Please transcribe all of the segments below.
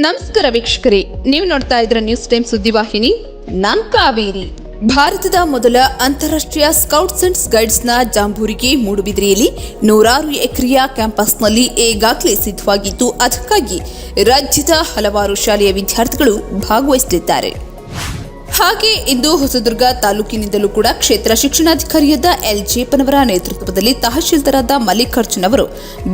ನಮಸ್ಕಾರ ವೀಕ್ಷಕರೇ, ನೀವು ನೋಡ್ತಾ ಇದ್ರ ನ್ಯೂಸ್ ಟೈಮ್ ಸುದ್ದಿವಾಹಿನಿ. ನಾನ್ ಕಾವೇರಿ. ಭಾರತದ ಮೊದಲ ಅಂತಾರಾಷ್ಟ್ರೀಯ ಸ್ಕೌಟ್ಸ್ ಅಂಡ್ ಗೈಡ್ಸ್ನ ಜಾಂಬೂರಿಗೆ ಮೂಡುಬಿದಿರೆಯಲ್ಲಿ 106 ಎಕರೆಯ ಕ್ಯಾಂಪಸ್ನಲ್ಲಿ ಈಗಾಗಲೇ ಸಿದ್ಧವಾಗಿದ್ದು, ಅದಕ್ಕಾಗಿ ರಾಜ್ಯದ ಹಲವಾರು ಶಾಲೆಯ ವಿದ್ಯಾರ್ಥಿಗಳು ಭಾಗವಹಿಸಲಿದ್ದಾರೆ. ಹಾಗೆ ಇಂದು ಹೊಸದುರ್ಗ ತಾಲೂಕಿನಿಂದಲೂ ಕೂಡ ಕ್ಷೇತ್ರ ಶಿಕ್ಷಣಾಧಿಕಾರಿಯಾದ ಎಲ್ ಜೇಪನವರ ನೇತೃತ್ವದಲ್ಲಿ ತಹಶೀಲ್ದಾರಾದ ಮಲ್ಲಿಕಾರ್ಜುನ್ ಅವರು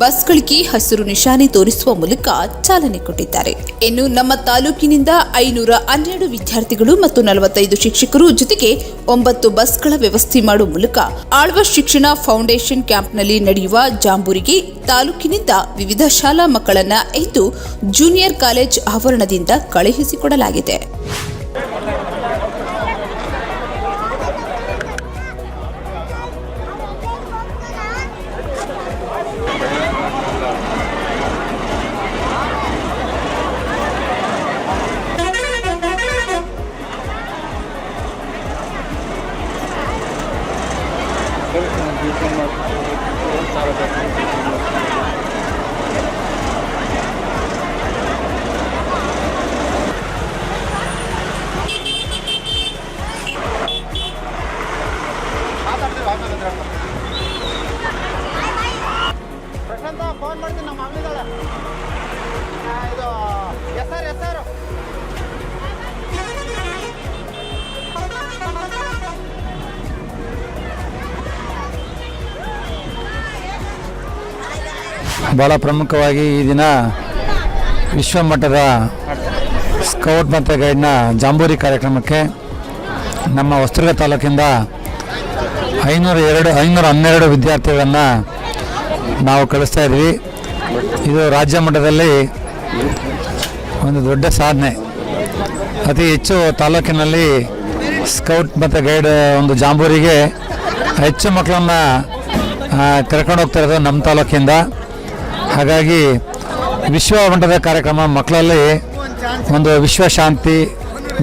ಬಸ್ಗಳಿಗೆ ಹಸಿರು ನಿಶಾನೆ ತೋರಿಸುವ ಮೂಲಕ ಚಾಲನೆ ಕೊಟ್ಟಿದ್ದಾರೆ. ಇನ್ನು ನಮ್ಮ ತಾಲೂಕಿನಿಂದ 512 ವಿದ್ಯಾರ್ಥಿಗಳು ಮತ್ತು 45 ಶಿಕ್ಷಕರು ಜೊತೆಗೆ 9 ಬಸ್ಗಳ ವ್ಯವಸ್ಥೆ ಮಾಡುವ ಮೂಲಕ ಆಳ್ವ ಶಿಕ್ಷಣ ಫೌಂಡೇಶನ್ ಕ್ಯಾಂಪ್ನಲ್ಲಿ ನಡೆಯುವ ಜಾಂಬೂರಿಗೆ ತಾಲೂಕಿನಿಂದ ವಿವಿಧ ಶಾಲಾ ಮಕ್ಕಳನ್ನ ಇಂದು ಜೂನಿಯರ್ ಕಾಲೇಜ್ ಆವರಣದಿಂದ ಕಳುಹಿಸಿಕೊಡಲಾಗಿದೆ. ಫೋನ್ ಮಾಡ್ತೀನಿ, ನಮ್ಮ ಮಗಳಿದ್ದಾಳೆ. ಇದು ಎಸ್ ಸರ್ ಭಾಳ ಪ್ರಮುಖವಾಗಿ ಈ ದಿನ ವಿಶ್ವಮಟ್ಟದ ಸ್ಕೌಟ್ ಮತ್ತು ಗೈಡ್ನ ಜಾಂಬೂರಿ ಕಾರ್ಯಕ್ರಮಕ್ಕೆ ನಮ್ಮ ಹೊಸದುರ್ಗ ತಾಲೂಕಿಂದ 512 ವಿದ್ಯಾರ್ಥಿಗಳನ್ನು ನಾವು ಕಳಿಸ್ತಾ ಇದ್ವಿ. ಇದು ರಾಜ್ಯ ಮಟ್ಟದಲ್ಲಿ ಒಂದು ದೊಡ್ಡ ಸಾಧನೆ. ಅತಿ ಹೆಚ್ಚು ತಾಲೂಕಿನಲ್ಲಿ ಸ್ಕೌಟ್ ಮತ್ತು ಗೈಡ್ ಒಂದು ಜಾಂಬೂರಿಗೆ ಹೆಚ್ಚು ಮಕ್ಕಳನ್ನು ಕರ್ಕೊಂಡು ಹೋಗ್ತಾ ಇರೋದು ನಮ್ಮ ತಾಲೂಕಿಂದ. ಹಾಗಾಗಿ ವಿಶ್ವ ಮಟ್ಟದ ಕಾರ್ಯಕ್ರಮ ಮಕ್ಕಳಲ್ಲಿ ಒಂದು ವಿಶ್ವ ಶಾಂತಿ,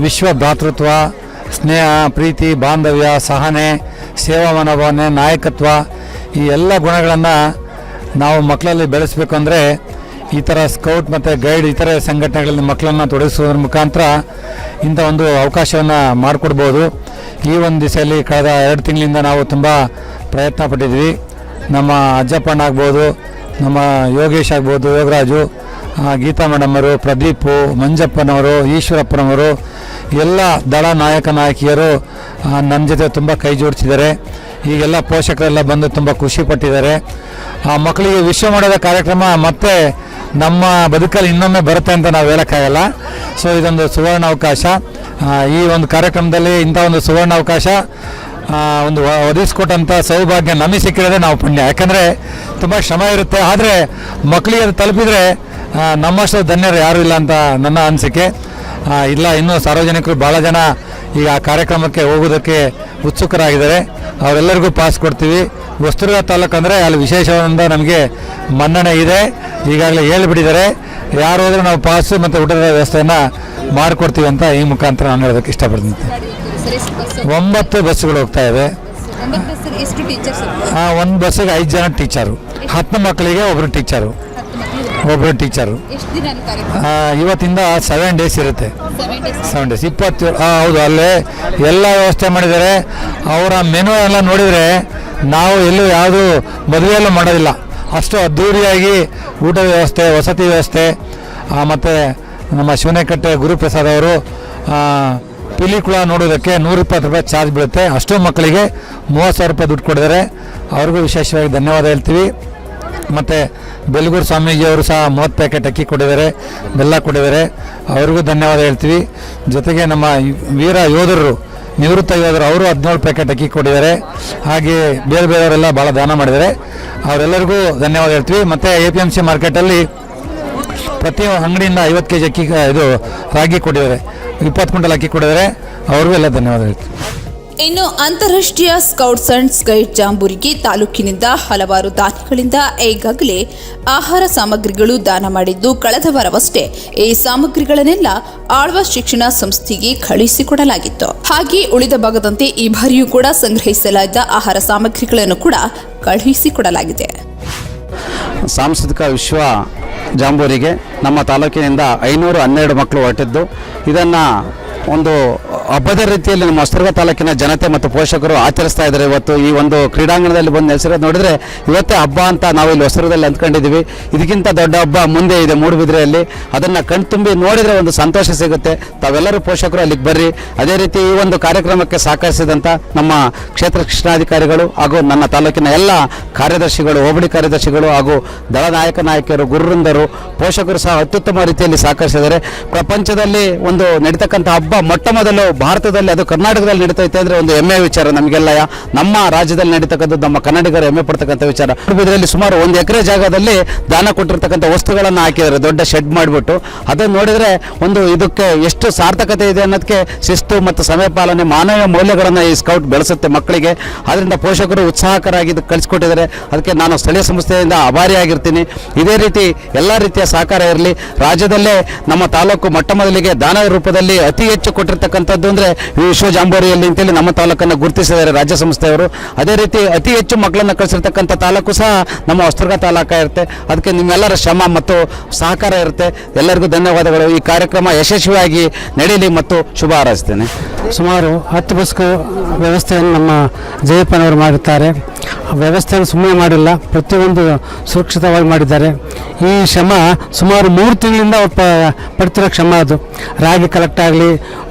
ವಿಶ್ವ ಭ್ರಾತೃತ್ವ, ಸ್ನೇಹ, ಪ್ರೀತಿ, ಬಾಂಧವ್ಯ, ಸಹನೆ, ಸೇವಾ ಮನೋಭಾವನೆ, ನಾಯಕತ್ವ ಈ ಎಲ್ಲ ಗುಣಗಳನ್ನು ನಾವು ಮಕ್ಕಳಲ್ಲಿ ಬೆಳೆಸಬೇಕು ಅಂದರೆ ಈ ಥರ ಸ್ಕೌಟ್ ಮತ್ತು ಗೈಡ್ ಇತರೆ ಸಂಘಟನೆಗಳಲ್ಲಿ ಮಕ್ಕಳನ್ನು ತೊಡಗಿಸುವುದರ ಮುಖಾಂತರ ಇಂಥ ಒಂದು ಅವಕಾಶವನ್ನು ಮಾಡಿಕೊಡ್ಬೋದು. ಈ ಒಂದು ದಿಸೆಯಲ್ಲಿ ಕಳೆದ 2 ತಿಂಗಳಿಂದ ನಾವು ತುಂಬ ಪ್ರಯತ್ನ ಪಟ್ಟಿದ್ವಿ. ನಮ್ಮ ಅಜ್ಜಪ್ಪಣ್ಣ ಆಗ್ಬೋದು, ನಮ್ಮ ಯೋಗೇಶ್ ಆಗ್ಬೋದು, ಯೋಗರಾಜು, ಗೀತಾ ಮೇಡಮ್ಮರು, ಪ್ರದೀಪು, ಮಂಜಪ್ಪನವರು, ಈಶ್ವರಪ್ಪನವರು ಎಲ್ಲ ದಳ ನಾಯಕ ನಾಯಕಿಯರು ನನ್ನ ಜೊತೆ ತುಂಬ ಕೈ ಜೋಡಿಸಿದ್ದಾರೆ. ಈಗೆಲ್ಲ ಪೋಷಕರೆಲ್ಲ ಬಂದು ತುಂಬ ಖುಷಿಪಟ್ಟಿದ್ದಾರೆ. ಆ ಮಕ್ಕಳಿಗೆ ವಿಶ್ವಮಟ್ಟದ ಕಾರ್ಯಕ್ರಮ ಮತ್ತೆ ನಮ್ಮ ಬದುಕಲ್ಲಿ ಇನ್ನೊಮ್ಮೆ ಬರುತ್ತೆ ಅಂತ ನಾವು ಹೇಳೋಕ್ಕಾಗಲ್ಲ. ಸೊ ಇದೊಂದು ಸುವರ್ಣ ಅವಕಾಶ. ಈ ಒಂದು ಕಾರ್ಯಕ್ರಮದಲ್ಲಿ ಇಂಥ ಒಂದು ಸುವರ್ಣ ಅವಕಾಶ ಒಂದು ಒದಗಿಸ್ಕೊಟ್ಟಂಥ ಸೌಭಾಗ್ಯ ನಮಗೆ ಸಿಕ್ಕಿರೋದೇ ನಾವು ಪುಣ್ಯ. ಯಾಕಂದರೆ ತುಂಬ ಶ್ರಮ ಇರುತ್ತೆ, ಆದರೆ ಮಕ್ಕಳಿಗೆ ಅದು ತಲುಪಿದರೆ ನಮ್ಮಷ್ಟು ಧನ್ಯರು ಯಾರೂ ಇಲ್ಲ ಅಂತ ನನ್ನ ಅನಿಸಿಕೆ. ಇಲ್ಲ, ಇನ್ನೂ ಸಾರ್ವಜನಿಕರು ಭಾಳ ಜನ ಈಗ ಆ ಕಾರ್ಯಕ್ರಮಕ್ಕೆ ಹೋಗೋದಕ್ಕೆ ಉತ್ಸುಕರಾಗಿದ್ದಾರೆ. ಅವರೆಲ್ಲರಿಗೂ ಪಾಸ್ ಕೊಡ್ತೀವಿ. ಹೊಸದುರ್ಗ ತಾಲೂಕು ಅಂದರೆ ಅಲ್ಲಿ ವಿಶೇಷವಾದ ನಮಗೆ ಮನ್ನಣೆ ಇದೆ. ಈಗಾಗಲೇ ಹೇಳಿಬಿಟ್ಟಿದ್ದಾರೆ, ಯಾರು ಹೋದರೂ ನಾವು ಪಾಸು ಮತ್ತು ಊಟದ ವ್ಯವಸ್ಥೆಯನ್ನು ಮಾಡಿಕೊಡ್ತೀವಿ ಅಂತ ಈ ಮುಖಾಂತರ ನಾನು ಹೇಳೋದಕ್ಕೆ ಇಷ್ಟಪಡ್ತೀನಿ. 9 ಬಸ್ಸುಗಳು ಹೋಗ್ತಾ ಇವೆ. ಒಂದು ಬಸ್ಸಿಗೆ 5 ಜನ ಟೀಚರು, 10 ಮಕ್ಕಳಿಗೆ ಒಬ್ಬರು ಟೀಚರು. ಇವತ್ತಿಂದ 7 ಡೇಸ್ ಇರುತ್ತೆ. 7 ಡೇಸ್ 20. ಹೌದು, ಅಲ್ಲೇ ಎಲ್ಲ ವ್ಯವಸ್ಥೆ ಮಾಡಿದ್ದಾರೆ. ಅವರ ಮೆನು ಎಲ್ಲ ನೋಡಿದರೆ ನಾವು ಎಲ್ಲೂ ಯಾವುದು ಮದುವೆಯಲ್ಲೂ ಮಾಡೋದಿಲ್ಲ, ಅಷ್ಟು ಅದ್ಧೂರಿಯಾಗಿ ಊಟದ ವ್ಯವಸ್ಥೆ, ವಸತಿ ವ್ಯವಸ್ಥೆ. ಮತ್ತು ನಮ್ಮ ಶಿವನಕಟ್ಟೆ ಗುರುಪ್ರಸಾದ್ ಅವರು ಪಿಲಿಕುಳ ನೋಡೋದಕ್ಕೆ 120 ರೂಪಾಯಿ ಚಾರ್ಜ್ ಬೀಳುತ್ತೆ. ಅಷ್ಟು ಮಕ್ಕಳಿಗೆ 30,000 ರೂಪಾಯಿ ದುಡ್ಡು ಕೊಡಿದ್ದಾರೆ. ಅವ್ರಿಗೂ ವಿಶೇಷವಾಗಿ ಧನ್ಯವಾದ ಹೇಳ್ತೀವಿ. ಮತ್ತು ಬೆಲಗೂರು ಸ್ವಾಮೀಜಿಯವರು ಸಹ 30 ಪ್ಯಾಕೆಟ್ ಅಕ್ಕಿ ಕೊಟ್ಟಿದ್ದಾರೆ, ಬೆಲ್ಲ ಕೊಟ್ಟಿದ್ದಾರೆ. ಅವ್ರಿಗೂ ಧನ್ಯವಾದ ಹೇಳ್ತೀವಿ. ಜೊತೆಗೆ ನಮ್ಮ ವೀರ ಯೋಧರು, ನಿವೃತ್ತ ಯೋಧರು, ಅವರು 17 ಪ್ಯಾಕೆಟ್ ಅಕ್ಕಿ ಕೊಟ್ಟಿದ್ದಾರೆ. ಹಾಗೆ ಬೇರೆಯವರೆಲ್ಲ ಭಾಳ ದಾನ ಮಾಡಿದ್ದಾರೆ. ಅವರೆಲ್ಲರಿಗೂ ಧನ್ಯವಾದ ಹೇಳ್ತೀವಿ. ಮತ್ತು APMC ಮಾರ್ಕೆಟಲ್ಲಿ ಪ್ರತಿ ಅಂಗಡಿಯಿಂದ 50 kg ಅಕ್ಕಿ ರಾಗಿ ಕೊಟ್ಟಿದ್ದಾರೆ, 20 ಕ್ವಿಂಟಲ್ ಅಕ್ಕಿ ಕೊಟ್ಟಿದ್ದಾರೆ. ಅವ್ರಿಗೂ ಎಲ್ಲ ಧನ್ಯವಾದ ಹೇಳ್ತೀವಿ. ಇನ್ನು ಅಂತಾರಾಷ್ಟ್ರೀಯ ಸ್ಕೌಟ್ಸ್ ಅಂಡ್ ಗೈಡ್ ಜಾಂಬೂರಿಗೆ ತಾಲೂಕಿನಿಂದ ಹಲವಾರು ದಾನಿಗಳಿಂದ ಈಗಾಗಲೇ ಆಹಾರ ಸಾಮಗ್ರಿಗಳು ದಾನ ಮಾಡಿದ್ದು, ಕಳೆದ ವಾರವಷ್ಟೇ ಈ ಸಾಮಗ್ರಿಗಳನ್ನೆಲ್ಲ ಆಳ್ವ ಶಿಕ್ಷಣ ಸಂಸ್ಥೆಗೆ ಕಳುಹಿಸಿಕೊಡಲಾಗಿತ್ತು. ಹಾಗೆ ಉಳಿದ ಭಾಗದಂತೆ ಈ ಬಾರಿಯೂ ಕೂಡ ಸಂಗ್ರಹಿಸಲಾದ ಆಹಾರ ಸಾಮಗ್ರಿಗಳನ್ನು ಕೂಡ ಕಳುಹಿಸಿಕೊಡಲಾಗಿದೆ. ಸಾಂಸ್ಕೃತಿಕ ವಿಶ್ವ ಜಾಂಬೂರಿಗೆ ನಮ್ಮ ತಾಲೂಕಿನಿಂದ 512 ಮಕ್ಕಳು ಹೊರಟಿದ್ದು ಇದನ್ನು ಒಂದು ಹಬ್ಬದ ರೀತಿಯಲ್ಲಿ ನಮ್ಮ ಹೊಸದುರ್ಗ ತಾಲೂಕಿನ ಜನತೆ ಮತ್ತು ಪೋಷಕರು ಆಚರಿಸ್ತಾ ಇದ್ದಾರೆ. ಇವತ್ತು ಈ ಒಂದು ಕ್ರೀಡಾಂಗಣದಲ್ಲಿ ಬಂದು ನೆಲೆಸಿರೋದು ನೋಡಿದರೆ ಇವತ್ತೇ ಹಬ್ಬ ಅಂತ ನಾವು ಇಲ್ಲಿ ಹೊಸದುರ್ಗದಲ್ಲಿ ಅಂದ್ಕೊಂಡಿದ್ದೀವಿ. ಇದಕ್ಕಿಂತ ದೊಡ್ಡ ಹಬ್ಬ ಮುಂದೆ ಇದೆ ಮೂಡುಬಿದಿರೆಯಲ್ಲಿ. ಅದನ್ನು ಕಣ್ತುಂಬಿ ನೋಡಿದರೆ ಒಂದು ಸಂತೋಷ ಸಿಗುತ್ತೆ. ತಾವೆಲ್ಲರೂ ಪೋಷಕರು ಅಲ್ಲಿಗೆ ಬರ್ರಿ. ಅದೇ ರೀತಿ ಈ ಒಂದು ಕಾರ್ಯಕ್ರಮಕ್ಕೆ ಸಹಕರಿಸಿದಂಥ ನಮ್ಮ ಕ್ಷೇತ್ರ ಶಿಕ್ಷಣಾಧಿಕಾರಿಗಳು ಹಾಗೂ ನನ್ನ ತಾಲೂಕಿನ ಎಲ್ಲ ಕಾರ್ಯದರ್ಶಿಗಳು, ಹೋಬಳಿ ಕಾರ್ಯದರ್ಶಿಗಳು ಹಾಗೂ ದಳ ನಾಯಕರು, ಗುರುವೃಂದರು, ಪೋಷಕರು ಸಹ ಅತ್ಯುತ್ತಮ ರೀತಿಯಲ್ಲಿ ಸಹಕರಿಸಿದ್ದಾರೆ. ಪ್ರಪಂಚದಲ್ಲಿ ಒಂದು ನಡೀತಕ್ಕಂಥ ಹಬ್ಬ ಮೊಟ್ಟ ಮೊದಲು ಭಾರತದಲ್ಲಿ, ಅದು ಕರ್ನಾಟಕದಲ್ಲಿ ನಡೀತೈತೆ ಅಂದರೆ ಒಂದು ಹೆಮ್ಮೆಯ ವಿಚಾರ ನಮಗೆಲ್ಲ. ನಮ್ಮ ರಾಜ್ಯದಲ್ಲಿ ನಡೀತಕ್ಕಂಥದ್ದು ನಮ್ಮ ಕನ್ನಡಿಗರು ಹೆಮ್ಮೆ ಪಡ್ತಕ್ಕಂಥ ವಿಚಾರ. ಇದರಲ್ಲಿ ಸುಮಾರು 1 ಎಕರೆ ಜಾಗದಲ್ಲಿ ದಾನ ಕೊಟ್ಟಿರ್ತಕ್ಕಂಥ ವಸ್ತುಗಳನ್ನು ಹಾಕಿದ್ದಾರೆ, ದೊಡ್ಡ ಶೆಡ್ ಮಾಡಿಬಿಟ್ಟು. ಅದನ್ನು ನೋಡಿದರೆ ಒಂದು ಇದಕ್ಕೆ ಎಷ್ಟು ಸಾರ್ಥಕತೆ ಇದೆ ಅನ್ನೋದಕ್ಕೆ ಶಿಸ್ತು ಮತ್ತು ಸಮಯ ಪಾಲನೆ, ಮಾನವೀಯ ಮೌಲ್ಯಗಳನ್ನು ಈ ಸ್ಕೌಟ್ ಬೆಳೆಸುತ್ತೆ ಮಕ್ಕಳಿಗೆ. ಅದರಿಂದ ಪೋಷಕರು ಉತ್ಸಾಹಕರಾಗಿ ಕಳಿಸ್ಕೊಟ್ಟಿದ್ದಾರೆ. ಅದಕ್ಕೆ ನಾನು ಸ್ಥಳೀಯ ಸಂಸ್ಥೆಯಿಂದ ಆಭಾರಿಯಾಗಿರ್ತೀನಿ. ಇದೇ ರೀತಿ ಎಲ್ಲ ರೀತಿಯ ಸಹಕಾರ ಇರಲಿ. ರಾಜ್ಯದಲ್ಲೇ ನಮ್ಮ ತಾಲೂಕು ಮೊಟ್ಟ ಮೊದಲಿಗೆ ದಾನ ರೂಪದಲ್ಲಿ ಅತಿ ಹೆಚ್ಚು ಕೊಟ್ಟಿರ್ತಕ್ಕಂಥದ್ದು ಅಂದರೆ ವಿಶ್ವ ಜಾಂಬೋರಿಯಲ್ಲಿ ಅಂತೇಳಿ ನಮ್ಮ ತಾಲೂಕನ್ನು ಗುರುತಿಸಿದ್ದಾರೆ ರಾಜ್ಯ ಸಂಸ್ಥೆಯವರು. ಅದೇ ರೀತಿ ಅತಿ ಹೆಚ್ಚು ಮಕ್ಕಳನ್ನು ಕಳಿಸಿರ್ತಕ್ಕಂಥ ತಾಲೂಕು ಸಹ ನಮ್ಮ ಹೊಸದುರ್ಗ ತಾಲೂಕು ಇರುತ್ತೆ. ಅದಕ್ಕೆ ನಿಮ್ಮೆಲ್ಲರ ಶ್ರಮ ಮತ್ತು ಸಹಕಾರ ಇರುತ್ತೆ. ಎಲ್ಲರಿಗೂ ಧನ್ಯವಾದಗಳು. ಈ ಕಾರ್ಯಕ್ರಮ ಯಶಸ್ವಿಯಾಗಿ ನಡೆಯಲಿ ಮತ್ತು ಶುಭ ಹಾರೈಸ್ತೇನೆ. ಸುಮಾರು 10 ಬಸ್ ವ್ಯವಸ್ಥೆಯನ್ನು ನಮ್ಮ ಜಯಪ್ಪನವರು ಮಾಡಿದ್ದಾರೆ. ವ್ಯವಸ್ಥೆಯನ್ನು ಸುಮ್ಮನೆ ಮಾಡಿಲ್ಲ, ಪ್ರತಿಯೊಂದು ಸುರಕ್ಷಿತವಾಗಿ ಮಾಡಿದ್ದಾರೆ. ಈ ಶ್ರಮ ಸುಮಾರು 3 ತಿಂಗಳಿಂದ ಪಡ್ತಿರೋ ಶ್ರಮ. ಅದು ರಾಗಿ ಕಲೆಕ್ಟ್ ಆಗಲಿ,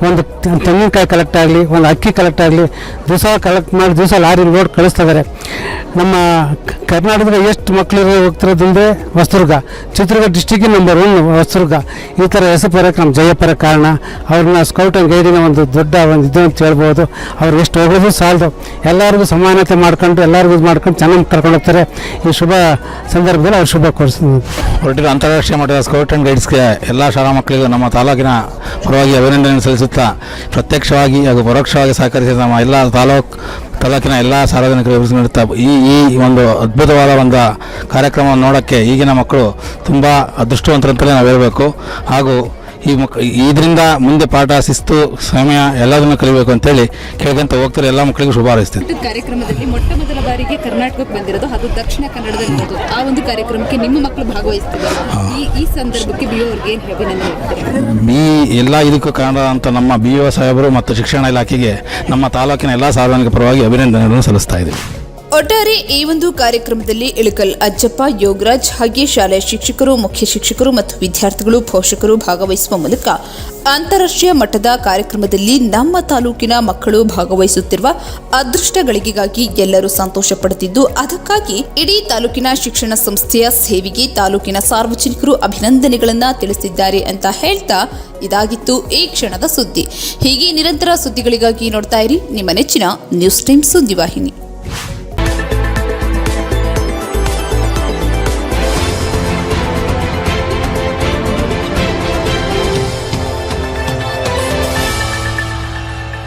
ಒಂದು ತೆಂಗಿನಕಾಯಿ ಕಲೆಕ್ಟ್ ಆಗಲಿ, ಒಂದು ಅಕ್ಕಿ ಕಲೆಕ್ಟ್ ಆಗಲಿ, ದಿವಸ ಕಲೆಕ್ಟ್ ಮಾಡಿ ದಿವಸ ಲಾರಿ ಲೋಡ್ ಕಳಿಸ್ತಾ ಇದ್ದಾರೆ. ನಮ್ಮ ಕರ್ನಾಟಕದ ಎಷ್ಟು ಮಕ್ಕಳು ಹೋಗ್ತಿರೋದಂದರೆ ಹೊಸದುರ್ಗ, ಚಿತ್ರದುರ್ಗ ಡಿಸ್ಟಿಕ್ಕಿನ ನಂಬರ್ 1 ಹೊಸದುರ್ಗ. ಈ ಥರ ಹೆಸರು ಬರೋಕ್ಕೆ ನಮ್ಮ ಜಯಪ್ಪರ ಕಾರಣ. ಅವ್ರನ್ನ ಸ್ಕೌಟ್ ಆ್ಯಂಡ್ ಗೈಡಿನ ಒಂದು ದೊಡ್ಡ ಒಂದು ಇದು ಅಂತ ಹೇಳ್ಬೋದು. ಅವ್ರು ಎಷ್ಟು ಹೋಗೋದು ಸಾಲದು, ಎಲ್ಲರಿಗೂ ಸಮಾನತೆ ಮಾಡ್ಕೊಂಡು ಎಲ್ಲರಿಗೂ ಇದು ಮಾಡ್ಕೊಂಡು ಚೆನ್ನಾಗಿ ಕರ್ಕೊಂಡು ಹೋಗ್ತಾರೆ. ಈ ಶುಭ ಸಂದರ್ಭದಲ್ಲಿ ಅವ್ರು ಶುಭ ಕೋರಿಸ್ತೀನಿ. ಹೊರಟಿರೋ ಅಂತಾರಾಷ್ಟ್ರೀಯ ಮಟ್ಟದ ಸ್ಕೌಟ್ ಆ್ಯಂಡ್ ಗೈಡ್ಸ್ಗೆ ಎಲ್ಲ ಶಾಲಾ ಮಕ್ಕಳಿಗೂ ನಮ್ಮ ತಾಲೂಕಿನ ಪರವಾಗಿ ಅಭಿನಂದನೆ ಸಲ್ಲಿಸುತ್ತಾ, ಪ್ರತ್ಯಕ್ಷವಾಗಿ ಹಾಗೂ ಪರೋಕ್ಷವಾಗಿ ಸಹಕರಿಸಿದ ನಮ್ಮ ಎಲ್ಲ ತಾಲೂಕಿನ ಎಲ್ಲ ಸಾರ್ವಜನಿಕರು ನೀಡುತ್ತಾ ಈ ಒಂದು ಅದ್ಭುತವಾದ ಒಂದು ಕಾರ್ಯಕ್ರಮವನ್ನು ನೋಡೋಕ್ಕೆ ಈಗಿನ ಮಕ್ಕಳು ತುಂಬ ಅದೃಷ್ಟವಂತರಂತಲೇ ನಾವು ಹೇಳಬೇಕು. ಹಾಗೂ ಇದರಿಂದ ಮುಂದೆ ಪಾಠ, ಶಿಸ್ತು, ಸಮಯ ಎಲ್ಲದನ್ನು ಕಲಿಬೇಕು ಅಂತೇಳಿ ಕೇಳ್ಕೊಂತ ಹೋಗ್ತಾರೆ. ಎಲ್ಲ ಮಕ್ಕಳಿಗೂ ಶುಭ ಹಾರೈಸ್ತೀನಿ. ಕಾರ್ಯಕ್ರಮದಲ್ಲಿ ಮೊಟ್ಟ ಮೊದಲ ಬಾರಿಗೆ ಕರ್ನಾಟಕಕ್ಕೆ ಬಂದಿರೋದು, ಅದು ದಕ್ಷಿಣ ಕನ್ನಡದಲ್ಲಿರೋದು. ಆ ಒಂದು ಕಾರ್ಯಕ್ರಮಕ್ಕೆ ನಿಮ್ಮ ಮಕ್ಕಳು ಭಾಗವಹಿಸ್ತಿದ್ದಾರೆ. ಈ ಸಂದರ್ಭಕ್ಕೆ BO ಅವ್ರಿಗೆ ಏನು ಅಭಿನಂದನೆ? ಎಲ್ಲ ಇದಕ್ಕೂ ಕಾರಣ ಅಂತ ನಮ್ಮ BO ಸಾಹೇಬರು ಮತ್ತು ಶಿಕ್ಷಣ ಇಲಾಖೆಗೆ ನಮ್ಮ ತಾಲೂಕಿನ ಎಲ್ಲ ಸಾರ್ವಜನಿಕ ಪರವಾಗಿ ಅಭಿನಂದನೆಗಳನ್ನು ಸಲ್ಲಿಸ್ತಾ ಇದ್ದೀವಿ. ಒಟ್ಟಾರೆ ಈ ಒಂದು ಕಾರ್ಯಕ್ರಮದಲ್ಲಿ ಇಳಕಲ್ ಅಜ್ಜಪ್ಪ, ಯೋಗರಾಜ್ ಹಾಗೆ ಶಾಲೆಯ ಶಿಕ್ಷಕರು, ಮುಖ್ಯ ಶಿಕ್ಷಕರು ಮತ್ತು ವಿದ್ಯಾರ್ಥಿಗಳು, ಪೋಷಕರು ಭಾಗವಹಿಸುವ ಮೂಲಕ ಅಂತಾರಾಷ್ಟ್ರೀಯ ಮಟ್ಟದ ಕಾರ್ಯಕ್ರಮದಲ್ಲಿ ನಮ್ಮ ತಾಲೂಕಿನ ಮಕ್ಕಳು ಭಾಗವಹಿಸುತ್ತಿರುವ ಅದೃಷ್ಟಗಳಿಗಾಗಿ ಎಲ್ಲರೂ ಸಂತೋಷ ಪಡುತ್ತಿದ್ದು, ಅದಕ್ಕಾಗಿ ಇಡೀ ತಾಲೂಕಿನ ಶಿಕ್ಷಣ ಸಂಸ್ಥೆಯ ಸೇವೆಗೆ ತಾಲೂಕಿನ ಸಾರ್ವಜನಿಕರು ಅಭಿನಂದನೆಗಳನ್ನ ತಿಳಿಸಿದ್ದಾರೆ ಅಂತ ಹೇಳ್ತಾ ಇದಾಗಿತ್ತು ಈ ಕ್ಷಣದ ಸುದ್ದಿ. ಹೀಗೆ ನಿರಂತರ ಸುದ್ದಿಗಳಿಗಾಗಿ ನೋಡ್ತಾ ಇರಿ ನಿಮ್ಮ ನೆಚ್ಚಿನ ನ್ಯೂಸ್ ಟೈಮ್ ಸುದ್ದಿವಾಹಿನಿ.